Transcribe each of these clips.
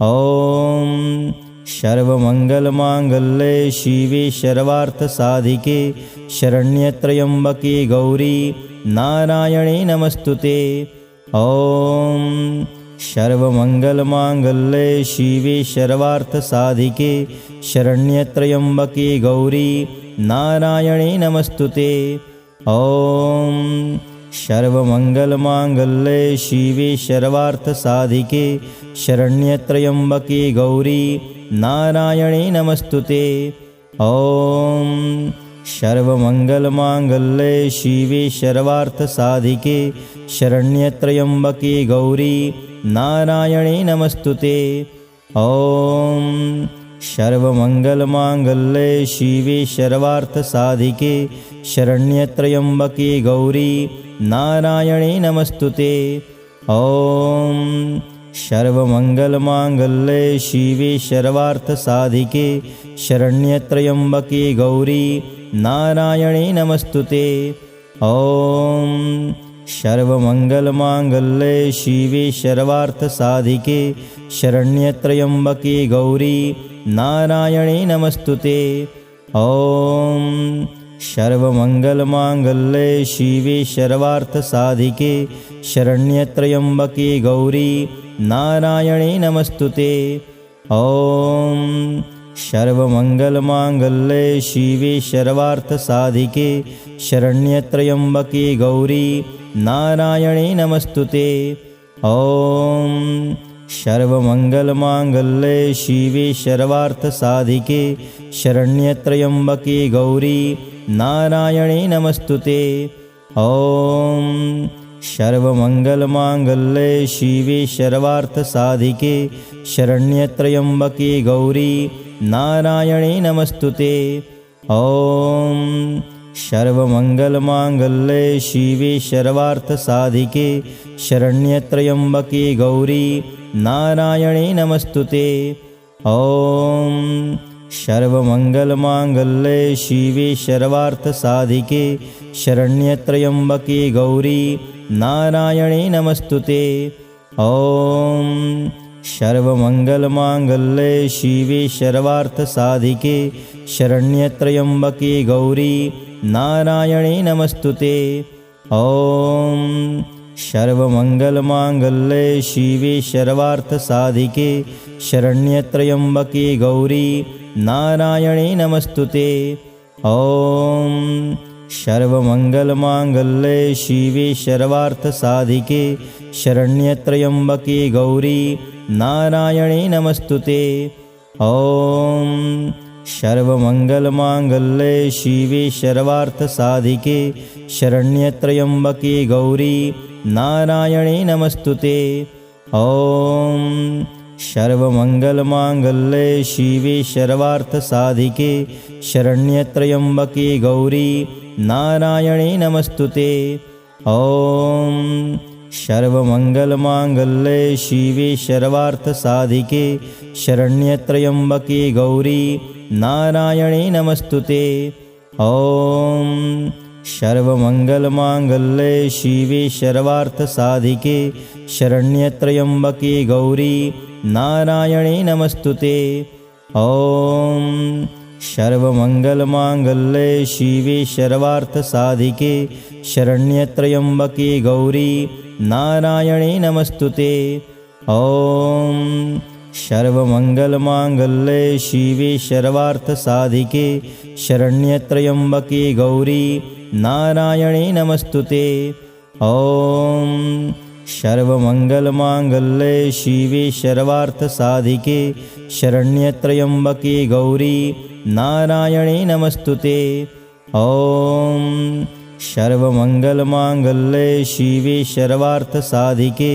ॐ सर्वमङ्गलमाङ्गल्ये शिवे सर्वार्थसाधिके शरण्यत्र्यम्बके गौरी नारायणे नमस्तुते। ॐ सर्वमङ्गलमाङ्गल्ये शिवे सर्वार्थसाधिके शरण्यत्र्यम्बके गौरी नारायणे नमस्तुते। ॐ सर्वमङ्गलमाङ्गल्ये शिवे सर्वार्थसाधिके शरण्यत्र्यम्बके गौरी नारायणे नमस्तुते। ॐ सर्वमङ्गलमाङ्गल्ये शिवे सर्वार्थसाधिके शरण्यत्र्यम्बके गौरी नारायणे नमस्तुते। ॐ सर्वमङ्गलमाङ्गल्ये शिवे सर्वार्थसाधिके शरण्यत्र्यम्बके गौरी नारायणे नमस्तुते। ॐ सर्वमङ्गलमाङ्गल्ये शिवे सर्वार्थसाधिके शरण्यत्र्यम्बके गौरी नारायणे नमस्तुते। ॐ सर्वमङ्गलमाङ्गल्ये शिवे सर्वार्थसाधिके शरण्यत्र्यम्बके गौरी नारायणे नमस्तुते। ॐ सर्वमङ्गलमाङ्गल्ये शिवे सर्वार्थसाधिके शरण्यत्र्यम्बके गौरी नारायणे नमस्तुते। ॐ सर्वमङ्गलमाङ्गल्ये शिवे सर्वार्थसाधिके शरण्यत्र्यम्बके गौरी नारायणे नमस्तुते। ॐ सर्वमङ्गलमाङ्गल्ये शिवे सर्वार्थसाधिके शरण्यत्र्यम्बके गौरी नारायणे नमस्तुते। ॐ सर्वमङ्गलमाङ्गल्ये शिवे सर्वार्थसाधिके शरण्यत्र्यम्बके गौरी नारायणे नमस्तुते। ॐ सर्वमङ्गलमाङ्गल्ये शिवे सर्वार्थसाधिके शरण्यत्र्यम्बके गौरी नारायणे नमस्तुते। ॐ सर्वमङ्गलमाङ्गल्ये शिवे सर्वार्थसाधिके शरण्यत्र्यम्बके गौरी नारायणे नमस्तुते। ॐ सर्वमङ्गलमाङ्गल्ये शिवे सर्वार्थसाधिके शरण्यत्र्यम्बके गौरी नारायणे नमस्तुते। ॐ सर्वमङ्गलमाङ्गल्ये शिवे सर्वार्थसाधिके शरण्यत्र्यम्बके गौरी नारायणे नमस्तुते। ॐ सर्वमङ्गलमाङ्गल्ये शिवे सर्वार्थसाधिके शरण्यत्र्यम्बके गौरी नारायणे नमस्तुते। ॐ सर्वमङ्गलमाङ्गल्ये शिवे सर्वार्थसाधिके शरण्यत्र्यम्बके गौरी नारायणे नमस्तुते। ॐ सर्वमङ्गलमाङ्गल्ये शिवे सर्वार्थसाधिके शरण्यत्र्यम्बके गौरी नारायणे नमस्तुते। ॐ सर्वमङ्गलमाङ्गल्ये शिवे सर्वार्थसाधिके शरण्यत्र्यम्बके गौरी नारायणे नमस्तुते। ॐ सर्वमङ्गलमाङ्गल्ये शिवे सर्वार्थसाधिके शरण्यत्र्यम्बके गौरी नारायणे नमस्तुते। ॐ सर्वमङ्गलमाङ्गल्ये शिवे सर्वार्थसाधिके शरण्यत्र्यम्बके गौरी नारायणे नमस्तुते। ॐ सर्वमङ्गलमाङ्गल्ये शिवे सर्वार्थसाधिके शरण्यत्र्यम्बके गौरी नारायणे नमस्तुते। ॐ सर्वमङ्गलमाङ्गल्ये शिवे सर्वार्थसाधिके शरण्यत्र्यम्बके गौरी नारायणे नमस्तुते। ॐ सर्वमङ्गलमाङ्गल्ये शिवे सर्वार्थसाधिके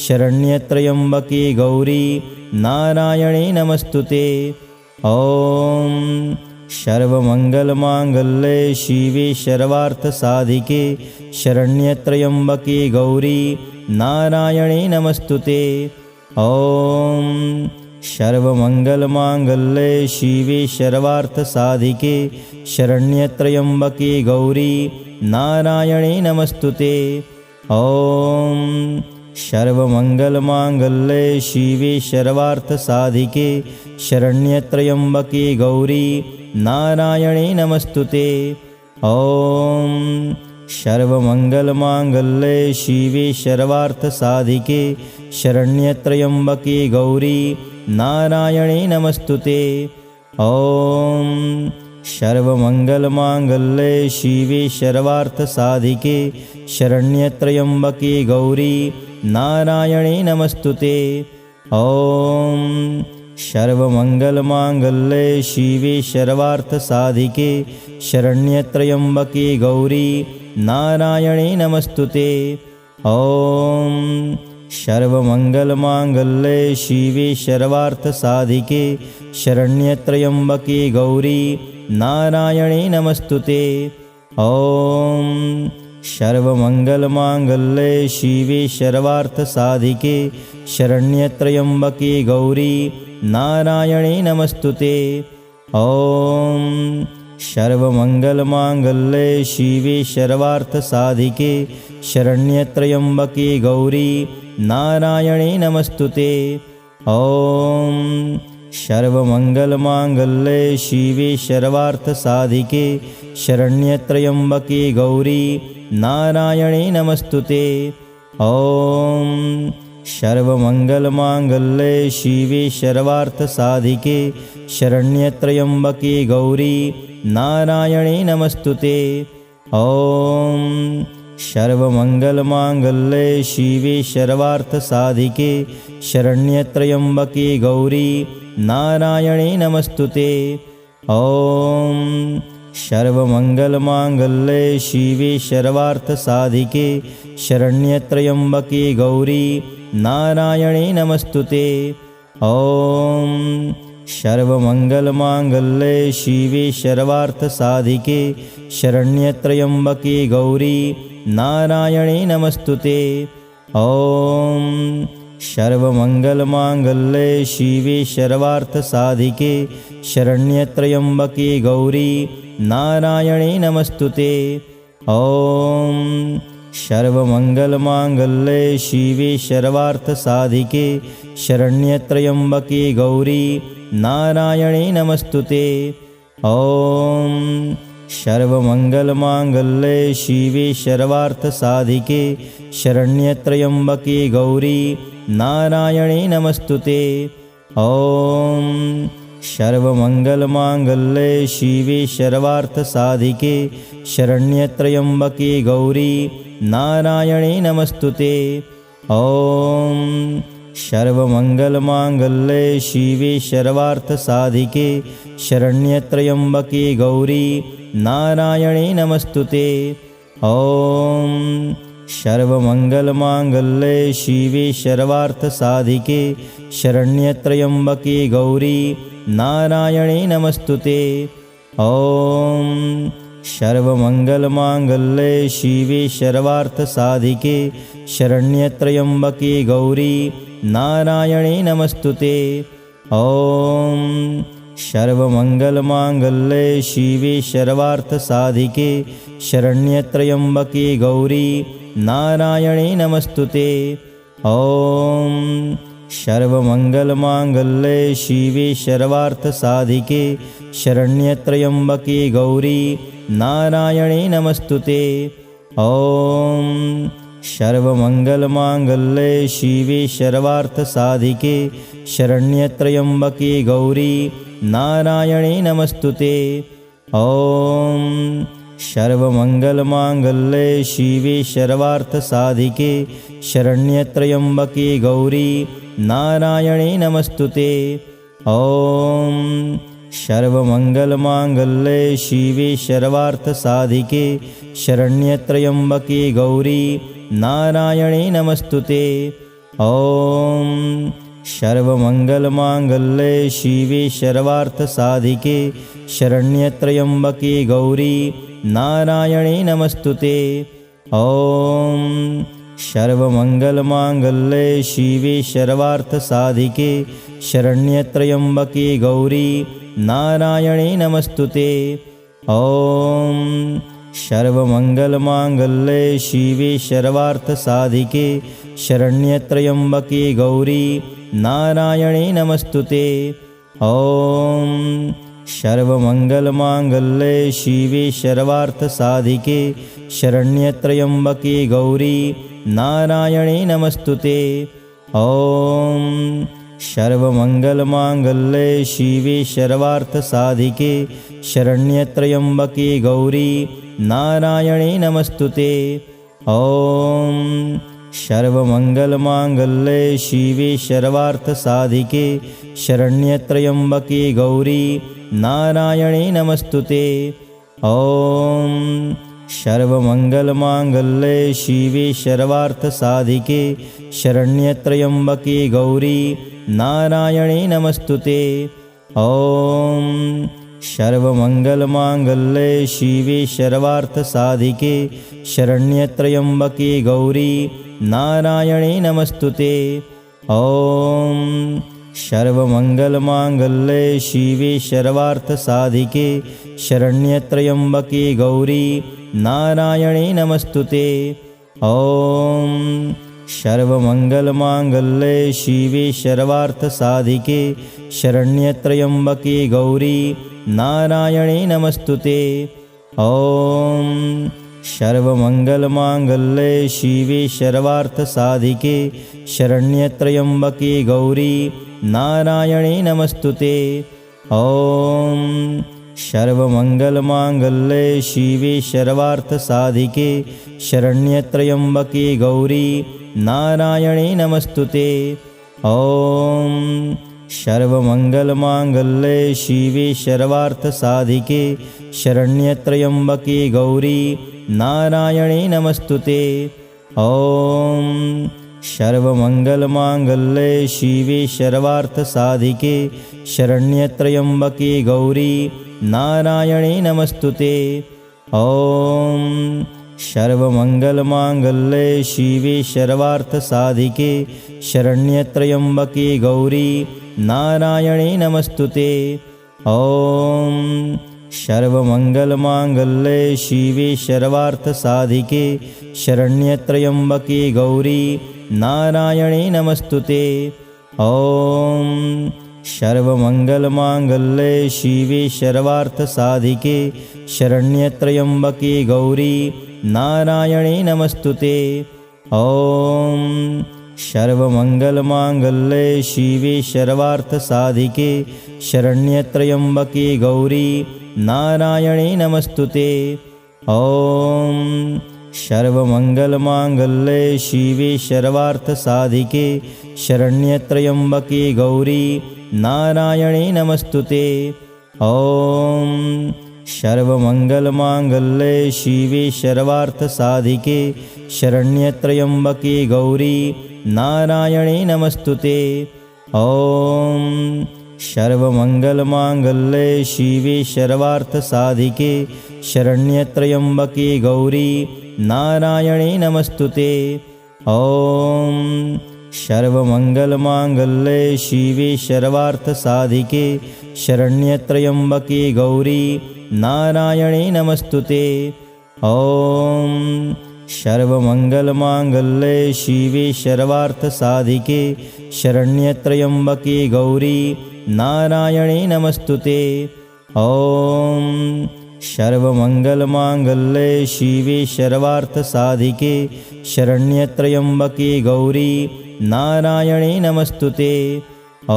शरण्यत्र्यम्बके गौरी नारायणे नमस्तुते। ॐ सर्वमङ्गलमाङ्गल्ये शिवे सर्वार्थसाधिके शरण्यत्र्यम्बके गौरी नारायणे नमस्तुते। ॐ सर्वमङ्गलमाङ्गल्ये शिवे सर्वार्थसाधिके शरण्यत्र्यम्बके गौरी नारायणे नमस्तुते। ॐ सर्वमङ्गलमाङ्गल्ये शिवे सर्वार्थसाधिके शरण्यत्र्यम्बके गौरी नारायणे नमस्तुते। ॐ सर्वमङ्गलमाङ्गल्ये शिवे सर्वार्थसाधिके शरण्यत्र्यम्बके गौरी नारायणे नमस्तुते। ॐ सर्वमङ्गलमाङ्गल्ये शिवे सर्वार्थसाधिके शरण्यत्र्यम्बके गौरी नारायणे नमस्तुते। ॐ सर्वमङ्गलमाङ्गल्ये शिवे सर्वार्थसाधिके शरण्यत्र्यम्बके गौरी नारायणे नमस्तुते। ॐ सर्वमङ्गलमाङ्गल्ये शिवे सर्वार्थसाधिके शरण्यत्र्यम्बके गौरी नारायणे नमस्तुते। ॐ सर्वमङ्गलमाङ्गल्ये शिवे सर्वार्थसाधिके शरण्यत्र्यम्बके गौरी नारायणे नमस्तुते। ॐ सर्वमङ्गलमाङ्गल्ये शिवे सर्वार्थसाधिके शरण्यत्र्यम्बके गौरी नारायणे नमस्तुते। ॐ सर्वमङ्गलमाङ्गल्ये शिवे सर्वार्थसाधिके शरण्यत्र्यम्बके गौरी नारायणे नमस्तुते। ॐ सर्वमङ्गलमाङ्गल्ये शिवे सर्वार्थसाधिके शरण्यत्र्यम्बके गौरी नारायणे नमस्तुते। ॐ सर्वमङ्गलमाङ्गल्ये शिवे सर्वार्थसाधिके शरण्यत्र्यम्बके गौरी नारायणे नमस्तुते। ॐ सर्वमङ्गलमाङ्गल्ये शिवे सर्वार्थसाधिके शरण्यत्र्यम्बके गौरी नारायणे नमस्तुते। ॐ सर्वमङ्गलमाङ्गल्ये शिवे सर्वार्थसाधिके शरण्यत्र्यम्बके गौरी नारायणे नमस्तुते। ॐ सर्वमङ्गलमाङ्गल्ये शिवे सर्वार्थसाधिके शरण्यत्र्यम्बके गौरी नारायणे नमस्तुते। ॐ सर्वमङ्गलमाङ्गल्ये शिवे सर्वार्थसाधिके शरण्यत्र्यम्बके गौरी नारायणे नमस्तुते। ॐ सर्वमङ्गलमाङ्गल्ये शिवे सर्वार्थसाधिके शरण्यत्र्यम्बके गौरी नारायणे नमस्तुते। ॐ सर्वमङ्गलमाङ्गल्ये शिवे सर्वार्थसाधिके शरण्यत्र्यम्बके गौरी नारायणे नमस्तुते। ॐ सर्वमङ्गलमाङ्गल्ये शिवे सर्वार्थसाधिके शरण्यत्र्यम्बके गौरी नारायणे नमस्तुते। ॐ सर्वमङ्गलमाङ्गल्ये शिवे सर्वार्थसाधिके शरण्यत्र्यम्बके गौरी नारायणे नमस्तुते। ॐ सर्वमङ्गलमाङ्गल्ये शिवे सर्वार्थसाधिके शरण्यत्र्यम्बके गौरी नारायणे नमस्तुते। ॐ सर्वमङ्गलमाङ्गल्ये शिवे सर्वार्थसाधिके शरण्यत्र्यम्बके गौरी नारायणे नमस्तुते। ॐ सर्वमङ्गलमाङ्गल्ये शिवे सर्वार्थसाधिके शरण्यत्र्यम्बके गौरी नारायणे नमस्तुते। ॐ सर्वमङ्गलमाङ्गल्ये शिवे सर्वार्थसाधिके शरण्यत्र्यम्बके गौरी नारायणे नमस्तुते। ॐ सर्वमङ्गलमाङ्गल्ये शिवे सर्वार्थसाधिके शरण्यत्र्यम्बके गौरी नारायणे नमस्तुते। ॐ सर्वमङ्गलमाङ्गल्ये शिवे सर्वार्थसाधिके शरण्यत्र्यम्बके गौरी नारायणे नमस्तुते। ॐ सर्वमङ्गलमाङ्गल्ये शिवे सर्वार्थसाधिके शरण्यत्र्यम्बके गौरी नारायणे नमस्तुते। ॐ सर्वमङ्गलमाङ्गल्ये शिवे सर्वार्थसाधिके शरण्यत्र्यम्बके गौरी नारायणे नमस्तुते। ॐ सर्वमङ्गलमाङ्गल्ये शिवे सर्वार्थसाधिके शरण्यत्र्यम्बके गौरी नारायणे नमस्तुते। ॐ सर्वमङ्गलमाङ्गल्ये शिवे सर्वार्थसाधिके शरण्यत्र्यम्बके गौरी नारायणे नमस्तुते। ॐ सर्वमङ्गलमाङ्गल्ये शिवे सर्वार्थसाधिके शरण्यत्र्यम्बके गौरी नारायणे नमस्तुते। ॐ सर्वमङ्गलमाङ्गल्ये शिवे सर्वार्थसाधिके शरण्यत्र्यम्बके गौरी नारायणे नमस्तुते। ॐ सर्वमङ्गलमाङ्गल्ये शिवे सर्वार्थसाधिके शरण्यत्र्यम्बके गौरी नारायणे नमस्तुते। ॐ सर्वमङ्गलमाङ्गल्ये शिवे सर्वार्थसाधिके शरण्यत्र्यम्बके गौरी नारायणे नमस्तुते। ॐ सर्वमङ्गलमाङ्गल्ये शिवे सर्वार्थसाधिके शरण्यत्र्यम्बके गौरी नारायणे नमस्तुते। ॐ सर्वमङ्गलमाङ्गल्ये शिवे सर्वार्थसाधिके शरण्यत्र्यम्बके गौरी नारायणे नमस्तुते। ॐ सर्वमङ्गलमाङ्गल्ये शिवे सर्वार्थसाधिके शरण्यत्र्यम्बके गौरी नारायणे नमस्तुते। ॐ सर्वमङ्गलमाङ्गल्ये शिवे सर्वार्थसाधिके शरण्यत्र्यम्बके गौरी नारायणे नमस्तुते। ॐ सर्वमङ्गलमाङ्गल्ये शिवे सर्वार्थसाधिके शरण्यत्र्यम्बके गौरी नारायणे नमस्तुते। ॐ सर्वमङ्गलमाङ्गल्ये शिवे सर्वार्थसाधिके शरण्यत्र्यम्बके गौरी नारायणे नमस्तुते। ॐ सर्वमङ्गलमाङ्गल्ये शिवे सर्वार्थसाधिके शरण्यत्र्यम्बके गौरी नारायणे नमस्तुते। ॐ सर्वमङ्गलमाङ्गल्ये शिवे सर्वार्थसाधिके शरण्यत्र्यम्बके गौरी नारायणे नमस्तुते। ॐ सर्वमङ्गलमाङ्गल्ये शिवे सर्वार्थसाधिके शरण्यत्र्यम्बके गौरी नारायणे नमस्तुते। ॐ सर्वमङ्गलमाङ्गल्ये शिवे सर्वार्थसाधिके शरण्यत्र्यम्बके गौरी नारायणे नमस्तुते। ॐ सर्वमङ्गलमाङ्गल्ये शिवे सर्वार्थसाधिके शरण्यत्र्यम्बके गौरी नारायणे नमस्तुते। ॐ सर्वमङ्गलमाङ्गल्ये शिवे सर्वार्थसाधिके शरण्यत्र्यम्बके गौरी नारायणे नमस्तुते। ॐ सर्वमङ्गलमाङ्गल्ये शिवे सर्वार्थसाधिके शरण्यत्र्यम्बके गौरी नारायणे नमस्तुते। ॐ सर्वमङ्गलमाङ्गल्ये शिवे सर्वार्थसाधिके शरण्यत्र्यम्बके गौरी नारायणे नमस्तुते। ॐ सर्वमङ्गलमाङ्गल्ये शिवे सर्वार्थसाधिके शरण्यत्र्यम्बके गौरी नारायणे नमस्तुते। ॐ सर्वमङ्गलमाङ्गल्ये शिवे सर्वार्थसाधिके शरण्यत्र्यम्बके गौरी नारायणे नमस्तुते। ॐ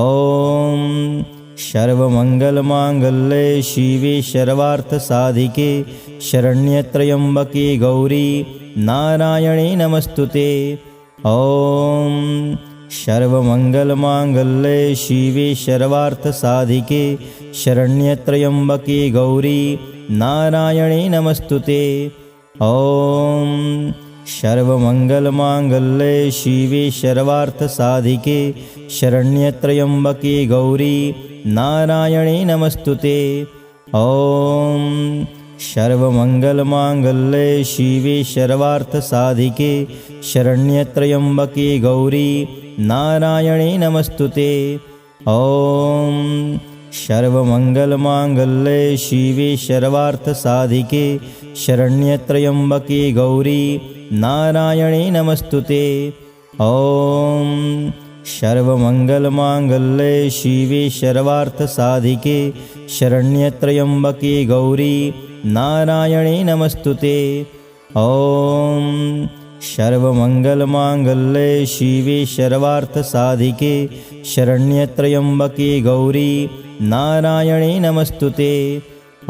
सर्वमङ्गलमाङ्गल्ये शिवे सर्वार्थसाधिके शरण्यत्र्यम्बके गौरी नारायणे नमस्तुते। ॐ सर्वमङ्गलमाङ्गल्ये शिवे सर्वार्थसाधिके शरण्यत्र्यम्बके गौरी नारायणे नमस्तुते। ॐ सर्वमङ्गलमाङ्गल्ये शिवे सर्वार्थसाधिके शरण्यत्र्यम्बके गौरी नारायणे नमस्तुते। ॐ सर्वमङ्गलमाङ्गल्ये शिवे सर्वार्थसाधिके शरण्यत्र्यम्बके गौरी नारायणे नमस्तुते। ॐ सर्वमङ्गलमाङ्गल्ये शिवे सर्वार्थसाधिके शरण्यत्र्यम्बके गौरी नारायणे नमस्तुते। ॐ सर्वमङ्गलमाङ्गल्ये शिवे सर्वार्थसाधिके शरण्यत्र्यम्बके गौरी नारायणे नमस्तुते। ॐ सर्वमङ्गलमाङ्गल्ये शिवे सर्वार्थसाधिके शरण्यत्र्यम्बके गौरी नारायणे नमस्तुते।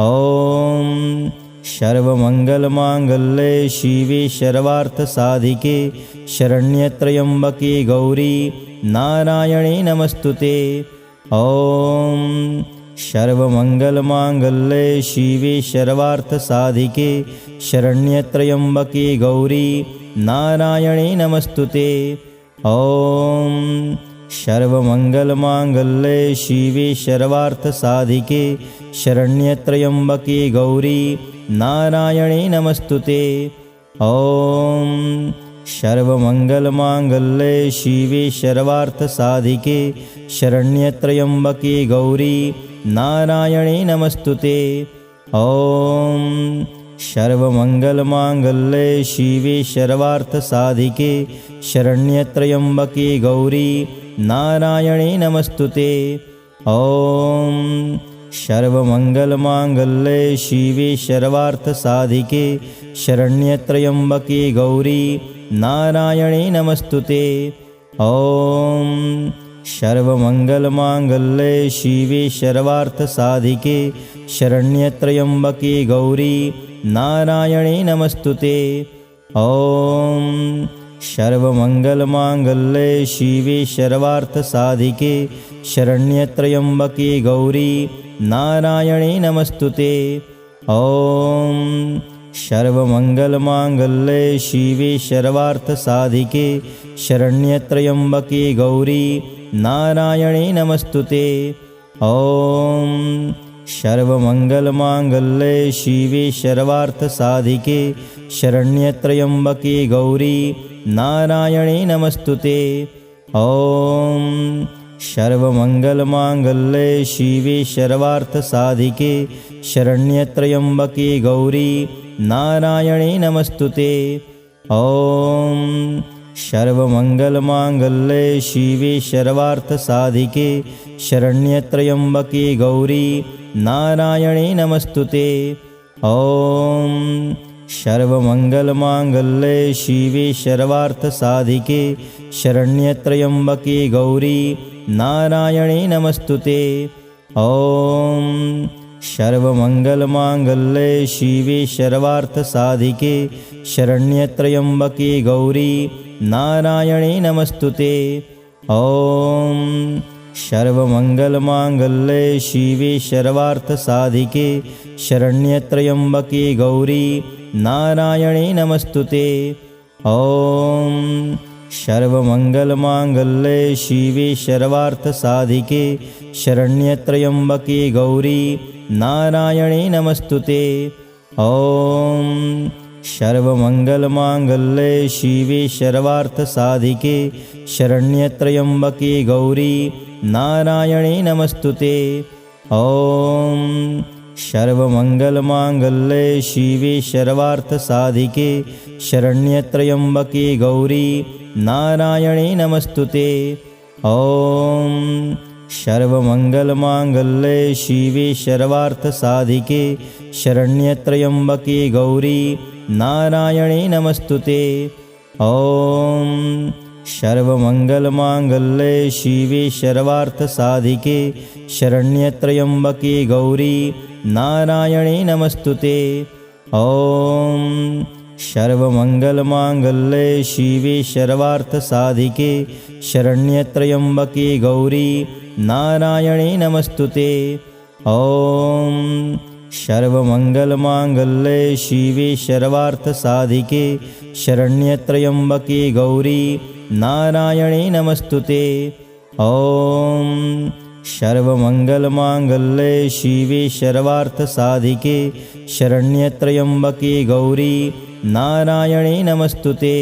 ॐ सर्वमङ्गलमाङ्गल्ये शिवे सर्वार्थसाधिके शरण्यत्र्यम्बके गौरी नारायणे नमस्तुते। ॐ सर्वमङ्गलमाङ्गल्ये शिवे सर्वार्थसाधिके शरण्यत्र्यम्बके गौरी नारायणे नमस्तुते। ॐ सर्वमङ्गलमाङ्गल्ये शिवे सर्वार्थसाधिके शरण्यत्र्यम्बके गौरी नारायणे नमस्तुते। ॐ सर्वमङ्गलमाङ्गल्ये शिवे सर्वार्थसाधिके शरण्यत्र्यम्बके गौरी नारायणे नमस्तुते। ॐ सर्वमङ्गलमाङ्गल्ये शिवे सर्वार्थसाधिके शरण्यत्र्यम्बके गौरी नारायणे नमस्तुते। ॐ सर्वमङ्गलमाङ्गल्ये शिवे सर्वार्थसाधिके शरण्यत्र्यम्बके गौरी नारायणे नमस्तुते। ॐ सर्वमङ्गलमाङ्गल्ये शिवे सर्वार्थसाधिके शरण्यत्र्यम्बके गौरी नारायणे नमस्तुते। ॐ सर्वमङ्गलमाङ्गल्ये शिवे सर्वार्थसाधिके शरण्यत्र्यम्बके गौरी नारायणे नमस्तुते। ॐ सर्वमङ्गलमाङ्गल्ये शिवे सर्वार्थसाधिके शरण्यत्र्यम्बके गौरी नारायणे नमस्तुते। ॐ सर्वमङ्गलमाङ्गल्ये शिवे सर्वार्थसाधिके शरण्यत्र्यम्बके गौरी नारायणे नमस्तुते। ॐ सर्वमङ्गलमाङ्गल्ये शिवे सर्वार्थसाधिके शरण्यत्र्यम्बके गौरी नारायणे नमस्तुते। ॐ सर्वमङ्गलमाङ्गल्ये शिवे सर्वार्थसाधिके शरण्यत्र्यम्बके गौरी नारायणे नमस्तुते। ॐ सर्वमङ्गलमाङ्गल्ये शिवे सर्वार्थसाधिके शरण्यत्र्यम्बके गौरी नारायणे नमस्तुते। ॐ सर्वमङ्गलमाङ्गल्ये शिवे सर्वार्थसाधिके शरण्यत्र्यम्बके गौरी नारायणे नमस्तुते। ॐ सर्वमङ्गलमाङ्गल्ये शिवे सर्वार्थसाधिके शरण्यत्र्यम्बके गौरी नारायणे नमस्तुते। ॐ सर्वमङ्गलमाङ्गल्ये शिवे सर्वार्थसाधिके शरण्यत्र्यम्बके गौरी नारायणे नमस्तुते। ॐ सर्वमङ्गलमाङ्गल्ये शिवे सर्वार्थसाधिके शरण्यत्र्यम्बके गौरी नारायणे नमस्तुते। ॐ सर्वमङ्गलमाङ्गल्ये शिवे सर्वार्थसाधिके शरण्यत्र्यम्बके गौरी नारायणे नमस्तुते। ॐ सर्वमङ्गलमाङ्गल्ये शिवे सर्वार्थसाधिके शरण्यत्र्यम्बके गौरी नारायणे नमस्तुते। ॐ सर्वमङ्गलमाङ्गल्ये शिवे सर्वार्थसाधिके शरण्यत्र्यम्बके गौरी नारायणे नमस्तुते। ॐ सर्वमङ्गलमाङ्गल्ये शिवे सर्वार्थसाधिके शरण्यत्र्यम्बके गौरी नारायणे नमस्तुते। ॐ सर्वमङ्गलमाङ्गल्ये शिवे सर्वार्थसाधिके शरण्यत्र्यम्बके गौरी नारायणे नमस्तुते। ॐ सर्वमङ्गलमाङ्गल्ये शिवे सर्वार्थसाधिके शरण्यत्र्यम्बके गौरी नारायणे नमस्तुते।